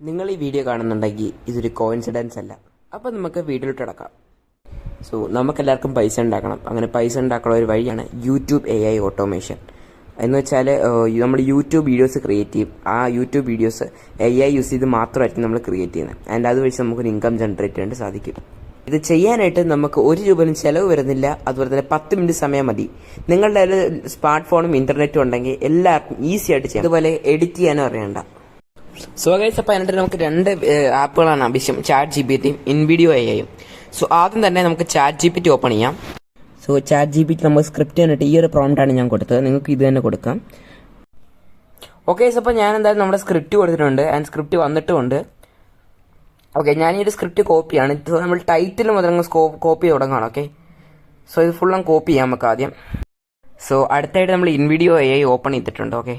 നിങ്ങൾ ഈ വീഡിയോ കാണുന്നുണ്ടെങ്കിൽ ഇതൊരു കോയിൻസിഡൻസ് അല്ല. അപ്പോൾ നമുക്ക് വീഡിയോയിലോട്ട് കിടക്കാം. സോ നമുക്കെല്ലാവർക്കും പൈസ ഉണ്ടാക്കണം. അങ്ങനെ പൈസ ഉണ്ടാക്കാനുള്ള ഒരു വഴിയാണ് യൂട്യൂബ് AI ഓട്ടോമേഷൻ. എന്ന് വെച്ചാൽ നമ്മൾ യൂട്യൂബ് വീഡിയോസ് ക്രിയേറ്റ് ചെയ്യും. ആ യൂട്യൂബ് വീഡിയോസ് AI യൂസ് ചെയ്ത് മാത്രമായിരിക്കും നമ്മൾ ക്രിയേറ്റ് ചെയ്യുന്നത്. ആൻഡ് അത് വെച്ച് നമുക്കൊരു ഇൻകം ജനറേറ്റ് ചെയ്യാൻ സാധിക്കും. ഇത് ചെയ്യാനായിട്ട് നമുക്ക് ₹1 പോലും ചിലവ് വരുന്നില്ല. അതുപോലെ തന്നെ 10 മിനിറ്റ് സമയം മതി. നിങ്ങളുടെ സ്മാർട്ട് ഫോണും ഇൻ്റർനെറ്റും ഉണ്ടെങ്കിൽ എല്ലാവർക്കും ഈസി ആയിട്ട് ചെയ്യാം. അതുപോലെ എഡിറ്റ് ചെയ്യാനും അറിയണ്ട. സോ ഗൈസ്, അപ്പോൾ അതിനായിട്ട് നമുക്ക് 2 ആപ്പുകളാണ് ആവശ്യം, ChatGPTയും InVideo AIയും. സോ ആദ്യം തന്നെ നമുക്ക് ChatGPT ഓപ്പൺ ചെയ്യാം. സോ ChatGPT നമ്മൾ സ്ക്രിപ്റ്റ് കണ്ടിട്ട് ഈ ഒരു പ്രോംപ്റ്റാണ് ഞാൻ കൊടുത്തത്. നിങ്ങൾക്ക് ഇത് തന്നെ കൊടുക്കാം. ഓക്കെ, അപ്പോൾ ഞാൻ എന്തായാലും നമ്മുടെ സ്ക്രിപ്റ്റ് കൊടുത്തിട്ടുണ്ട് ആൻഡ് സ്ക്രിപ്റ്റ് വന്നിട്ടുമുണ്ട്. ഓക്കെ, ഞാൻ ഈ ഒരു സ്ക്രിപ്റ്റ് കോപ്പിയാണ്. സോ നമ്മൾ ടൈറ്റിൽ മുതൽ കോപ്പി തുടങ്ങണം. ഓക്കെ, സോ ഇത് ഫുള്ളും കോപ്പി ചെയ്യാം നമുക്ക് ആദ്യം. സോ അടുത്തായിട്ട് നമ്മൾ InVideo AI ഓപ്പൺ ചെയ്തിട്ടുണ്ട്. ഓക്കെ,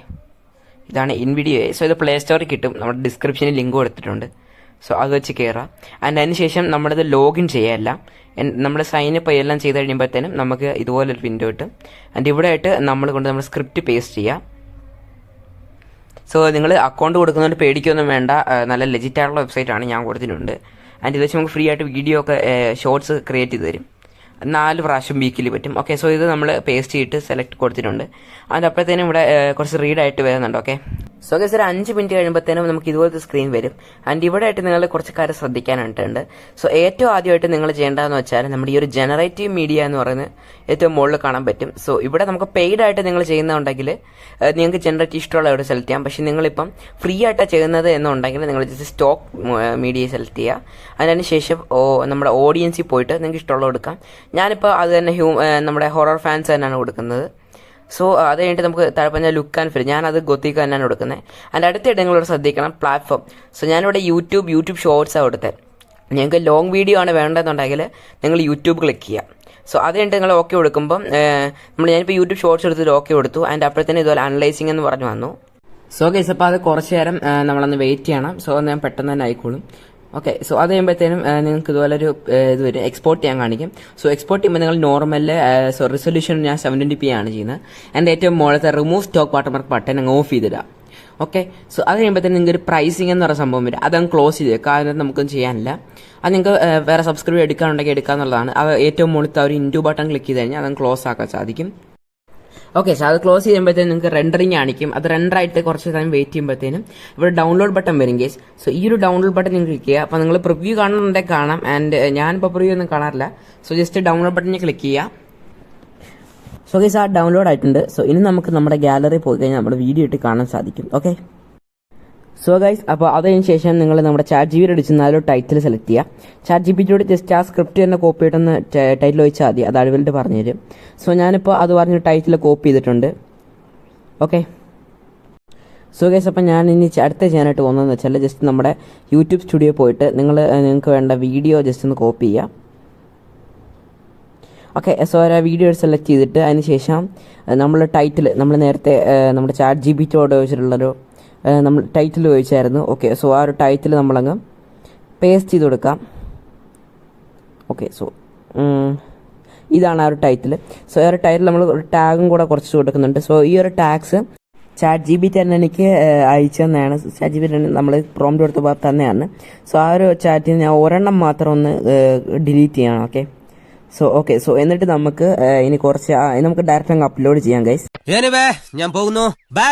ഇതാണ് InVideo AI. സോ ഇത് പ്ലേ സ്റ്റോറിൽ കിട്ടും. നമ്മുടെ ഡിസ്ക്രിപ്ഷനിൽ ലിങ്ക് കൊടുത്തിട്ടുണ്ട്. സോ അത് വെച്ച് കയറാം. ആൻഡ് അതിനുശേഷം നമ്മളിത് ലോഗിൻ ചെയ്യാമല്ല, നമ്മൾ സൈനപ്പ് എല്ലാം ചെയ്ത് കഴിയുമ്പോഴത്തേനും നമുക്ക് ഇതുപോലൊരു വിൻഡോ കിട്ടും. ആൻഡ് ഇവിടെ ആയിട്ട് നമ്മൾ സ്ക്രിപ്റ്റ് പേസ്റ്റ് ചെയ്യാം. സോ നിങ്ങൾ അക്കൗണ്ട് കൊടുക്കുന്നതുകൊണ്ട് പേടിക്കൊന്നും വേണ്ട, നല്ല ലെജിറ്റ് ആയിട്ടുള്ള വെബ്സൈറ്റാണ്, ഞാൻ കൊടുത്തിട്ടുണ്ട്. ആൻഡ് ഇത് വെച്ച് നമുക്ക് ഫ്രീ ആയിട്ട് വീഡിയോ ഒക്കെ ഷോർട്സ് ക്രിയേറ്റ് ചെയ്ത് തരും. 4 പ്രാവശ്യം വീക്കിലി പറ്റും. ഓക്കെ, സോ ഇത് നമ്മൾ പേസ്റ്റ് ചെയ്തിട്ട് സെലക്ട് കൊടുത്തിട്ടുണ്ട്. അതിൻ്റെ അപ്പോഴത്തേനും ഇവിടെ കുറച്ച് റീഡായിട്ട് വരുന്നുണ്ട്. ഓക്കെ, സോ ഗൈസ് ഒരു 5 മിനിറ്റ് കഴിയുമ്പോഴത്തേനും നമുക്ക് ഇതുപോലത്തെ സ്ക്രീൻ വരും. ആൻഡ് ഇവിടെ ആയിട്ട് നിങ്ങൾ കുറച്ച് കാര്യം ശ്രദ്ധിക്കാനായിട്ടുണ്ട്. സോ ഏറ്റവും ആദ്യമായിട്ട് നിങ്ങൾ ചെയ്യേണ്ടതെന്ന് വെച്ചാൽ നമ്മുടെ ഈ ഒരു ജനറേറ്റീവ് മീഡിയ എന്ന് പറയുന്നത് ഏറ്റവും മുകളിൽ കാണാൻ പറ്റും. സോ ഇവിടെ നമുക്ക് പെയ്ഡ് ആയിട്ട് നിങ്ങൾ ചെയ്യുന്നുണ്ടെങ്കിൽ നിങ്ങൾക്ക് ജനറേറ്റ് ഇഷ്ടമുള്ള എവിടെ സെലക്ട് ചെയ്യാം. പക്ഷേ നിങ്ങളിപ്പം ഫ്രീ ആയിട്ടാണ് ചെയ്യുന്നത് എന്നുണ്ടെങ്കിൽ നിങ്ങൾ ജസ്റ്റ് സ്റ്റോക്ക് മീഡിയ സെലക്ട് ചെയ്യുക. അതിനുശേഷം നമ്മുടെ ഓഡിയൻസിൽ പോയിട്ട് നിങ്ങൾക്ക് ഇഷ്ടമുള്ളത് കൊടുക്കാം. ഞാനിപ്പോൾ അത് തന്നെ നമ്മുടെ ഹൊറർ ഫാൻസ് തന്നെയാണ് കൊടുക്കുന്നത്. സോ അത് കഴിഞ്ഞിട്ട് നമുക്ക് താഴെ ലുക്ക് ആൻഡ് ഫീൽ, ഞാനത് ഗൊത്തിക്ക് തന്നെയാണ് കൊടുക്കുന്നത്. അതിൻ്റെ അടുത്തായിട്ട് നിങ്ങളോട് ശ്രദ്ധിക്കണം പ്ലാറ്റ്ഫോം. സോ ഞാനിവിടെ യൂട്യൂബ് ഷോർട്സാണ് കൊടുത്തത്. നിങ്ങൾക്ക് ലോങ് വീഡിയോ ആണ് വേണ്ടതെന്നുണ്ടെങ്കിൽ നിങ്ങൾ യൂട്യൂബ് ക്ലിക്ക് ചെയ്യുക. സോ അത് കഴിഞ്ഞിട്ട് നിങ്ങൾ ഓക്കെ കൊടുക്കുമ്പം ഞാനിപ്പോൾ യൂട്യൂബ് ഷോർട്സ് എടുത്തിട്ട് ഓക്കെ കൊടുത്തു. അതിൻ്റെ അപ്പോഴത്തേനും ഇതുപോലെ അനലൈസിങ് എന്ന് പറഞ്ഞു വന്നു. സോ ഗൈസ്, അപ്പോൾ അത് കുറച്ച് നേരം നമ്മളൊന്ന് വെയിറ്റ് ചെയ്യണം. സോ ഞാൻ പെട്ടെന്ന് തന്നെ ആയിക്കോളും. ഓക്കെ, സോ അത് കഴിയുമ്പോഴത്തേനും നിങ്ങൾക്ക് ഇതുപോലെ ഒരു ഇത് വരും, എക്സ്പോർട്ട് ചെയ്യാൻ കാണിക്കും. സോ എക്സ്പോർട്ട് ചെയ്യുമ്പോൾ നിങ്ങൾ നോർമൽ റെസൊല്യൂഷൻ ഞാൻ 720p ആണ് ചെയ്യുന്നത്. എൻ്റെ ഏറ്റവും മുകളിലത്തെ റിമൂവ് സ്റ്റോക്ക് വാട്ടർമാർക്ക് ബട്ടൺ അങ്ങ് ഓഫ് ചെയ്തിടാം. ഓക്കെ, സോ അത് കഴിയുമ്പോഴത്തേനും നിങ്ങൾക്ക് ഒരു പ്രൈസിംഗ് എന്ന് പറയുന്ന സംഭവം വരും. അതങ്ങ് ക്ലോസ് ചെയ്തേക്കാം. അതിനകത്ത് നമുക്കൊന്നും ചെയ്യാനില്ല. അത് നിങ്ങൾക്ക് വേറെ സബ്സ്ക്രൈബ് എടുക്കാനുണ്ടെങ്കിൽ എടുക്കാന്നുള്ളതാണ്. അത് ഏറ്റവും മുകളിലത്തെ ഒരു ഇൻറ്റു ബട്ടൺ ക്ലിക്ക് ചെയ്ത് കഴിഞ്ഞാൽ അതങ്ങ് ക്ലോസ് ആക്കാൻ സാധിക്കും. ഓക്കെ, സോ അത് ക്ലോസ് ചെയ്യുമ്പോഴത്തേനും നിങ്ങൾക്ക് റെൻഡറിങ് കാണിക്കും. അത് റെൻഡറായിട്ട് കുറച്ച് ടൈം വെയിറ്റ് ചെയ്യുമ്പോഴത്തേനും ഇവിടെ ഡൗൺലോഡ് ബട്ടൺ വരും കേസ്. സോ ഈ ഒരു ഡൗൺലോഡ് ബട്ടൺ നിങ്ങൾ ക്ലിക്ക് ചെയ്യുക. അപ്പോൾ നിങ്ങൾ പ്രിവ്യൂ കാണുന്നുണ്ടെങ്കിൽ കാണാം. ആൻഡ് ഞാനിപ്പോൾ പ്രിവ്യൂ ഒന്നും കാണാറില്ല. സോ ജസ്റ്റ് ഡൗൺലോഡ് ബട്ടണിൽ ക്ലിക്ക് ചെയ്യുക. സോ ഗൈസ്, ആ ഡൗൺലോഡ് ആയിട്ടുണ്ട്. സോ ഇനി നമുക്ക് നമ്മുടെ ഗാലറി പോയി കഴിഞ്ഞാൽ നമ്മുടെ വീഡിയോ ഇട്ട് കാണാൻ സാധിക്കും. ഓക്കെ, സോ ഗൈസ്, അപ്പോൾ അതിന് ശേഷം നിങ്ങൾ നമ്മുടെ ChatGPT അടിച്ച് നല്ലൊരു ടൈറ്റിൽ സെലക്ട് ചെയ്യുക. ChatGPTയോട് ജസ്റ്റ് ആ സ്ക്രിപ്റ്റ് തന്നെ കോപ്പി ചെയ്തിട്ടൊന്ന് ടൈറ്റിൽ വെച്ചാൽ മതി, അത് അടിവലിട്ട് പറഞ്ഞു തരും. സോ ഞാനിപ്പോൾ അത് പറഞ്ഞ് ടൈറ്റിൽ കോപ്പി ചെയ്തിട്ടുണ്ട്. ഓക്കെ, സോ ഗൈസ്, അപ്പോൾ ഞാൻ ഇനി അടുത്ത ചെയ്യാനായിട്ട് പോകുന്നതെന്ന് വെച്ചാൽ ജസ്റ്റ് നമ്മുടെ യൂട്യൂബ് സ്റ്റുഡിയോ പോയിട്ട് നിങ്ങൾക്ക് വേണ്ട വീഡിയോ ജസ്റ്റ് ഒന്ന് കോപ്പി ചെയ്യുക. ഓക്കെ, സോ ആ വീഡിയോ സെലക്ട് ചെയ്തിട്ട് അതിന് ശേഷം നമ്മൾ ടൈറ്റിൽ നമ്മൾ നേരത്തെ നമ്മുടെ ChatGPTയോട് വെച്ചിട്ടുള്ളൊരു നമ്മൾ ടൈറ്റിൽ ചോദിച്ചായിരുന്നു. ഓക്കെ, സോ ആ ഒരു ടൈറ്റിൽ നമ്മളങ്ങ് പേസ്റ്റ് ചെയ്ത് കൊടുക്കാം. ഓക്കെ, സോ ഇതാണ് ആ ഒരു ടൈറ്റിൽ. സോ ആ ഒരു ടൈറ്റിൽ നമ്മൾ ഒരു ടാഗും കൂടെ കുറച്ച് കൊടുക്കുന്നുണ്ട്. സോ ഈ ഒരു ടാഗ്സ് ChatGPT തന്നെ എനിക്ക് അയച്ചു തന്നെയാണ്. ChatGPT നമ്മൾ പ്രോംപ്റ്റ് കൊടുത്തപ്പോൾ തന്നെയാണ്. സോ ആ ഒരു ചാറ്റിൽ ഞാൻ ഒരെണ്ണം മാത്രം ഒന്ന് ഡിലീറ്റ് ചെയ്യണം. ഓക്കെ, സോ എന്നിട്ട് നമുക്ക് ഇനി കുറച്ച് നമുക്ക് ഡയറക്റ്റ് അങ്ങ് അപ്ലോഡ് ചെയ്യാം ഗൈസ്. ഞാൻ പോകുന്നു. ബൈ.